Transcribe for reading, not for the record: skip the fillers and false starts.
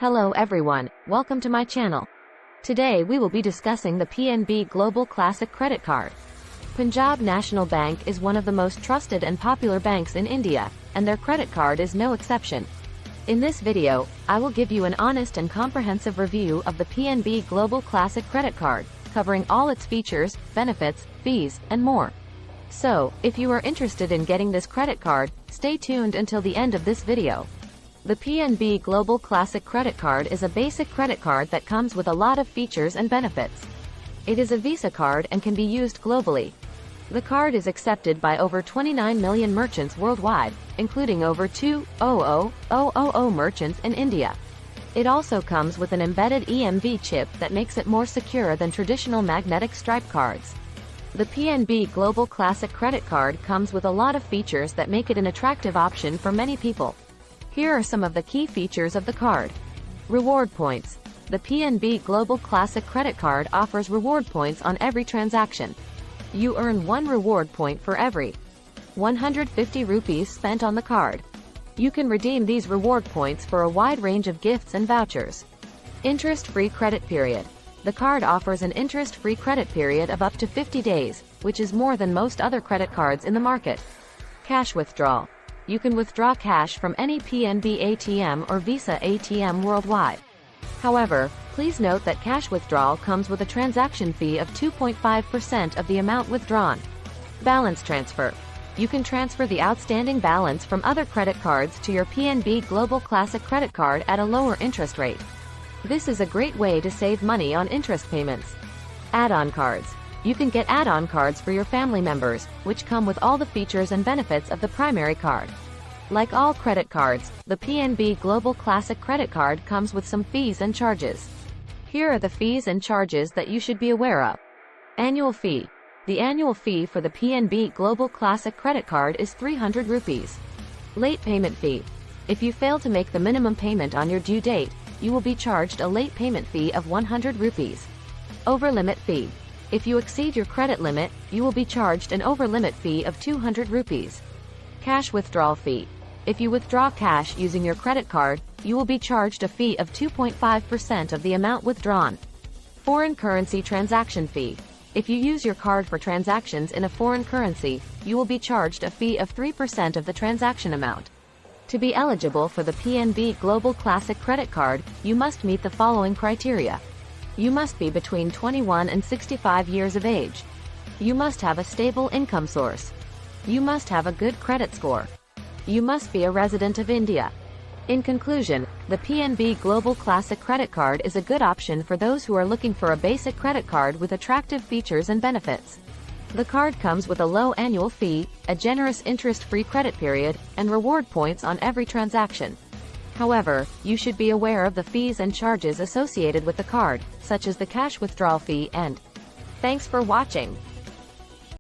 Hello everyone, welcome to my channel. Today we will be discussing the PNB Global Classic Credit Card. Punjab National Bank is one of the most trusted and popular banks in India, and their credit card is no exception. In this video, I will give you an honest and comprehensive review of the PNB Global Classic Credit Card, covering all its features, benefits, fees, and more. So, if you are interested in getting this credit card, stay tuned until the end of this video. The PNB Global Classic Credit Card is a basic credit card that comes with a lot of features and benefits. It is a Visa card and can be used globally. The card is accepted by over 29 million merchants worldwide, including over 200,000 merchants in India. It also comes with an embedded EMV chip that makes it more secure than traditional magnetic stripe cards. The PNB Global Classic Credit Card comes with a lot of features that make it an attractive option for many people. Here are some of the key features of the card. Reward points. The PNB Global Classic Credit Card offers reward points on every transaction. You earn 1 reward point for every 150 rupees spent on the card. You can redeem these reward points for a wide range of gifts and vouchers. Interest-free credit period. The card offers an interest-free credit period of up to 50 days, which is more than most other credit cards in the market. Cash withdrawal. You can withdraw cash from any PNB ATM or Visa ATM worldwide. However, please note that cash withdrawal comes with a transaction fee of 2.5% of the amount withdrawn. Balance transfer. You can transfer the outstanding balance from other credit cards to your PNB Global Classic Credit Card at a lower interest rate. This is a great way to save money on interest payments. Add-on cards. You can get add-on cards for your family members, which come with all the features and benefits of the primary card. Like all credit cards, the PNB Global Classic Credit Card comes with some fees and charges. Here are the fees and charges that you should be aware of. Annual fee. The annual fee for the PNB Global Classic Credit Card is 300 rupees. Late payment fee. If you fail to make the minimum payment on your due date, you will be charged a late payment fee of 100 rupees. Over-limit fee. If you exceed your credit limit, you will be charged an over-limit fee of 200 rupees. Cash withdrawal fee. If you withdraw cash using your credit card, you will be charged a fee of 2.5% of the amount withdrawn. Foreign currency transaction fee. If you use your card for transactions in a foreign currency, you will be charged a fee of 3% of the transaction amount. To be eligible for the PNB Global Classic Credit Card, you must meet the following criteria. You must be between 21 and 65 years of age. You must have a stable income source. You must have a good credit score. You must be a resident of India. In conclusion, the PNB Global Classic Credit Card is a good option for those who are looking for a basic credit card with attractive features and benefits. The card comes with a low annual fee, a generous interest-free credit period, and reward points on every transaction. However, you should be aware of the fees and charges associated with the card, such as the cash withdrawal fee and. Thanks for watching.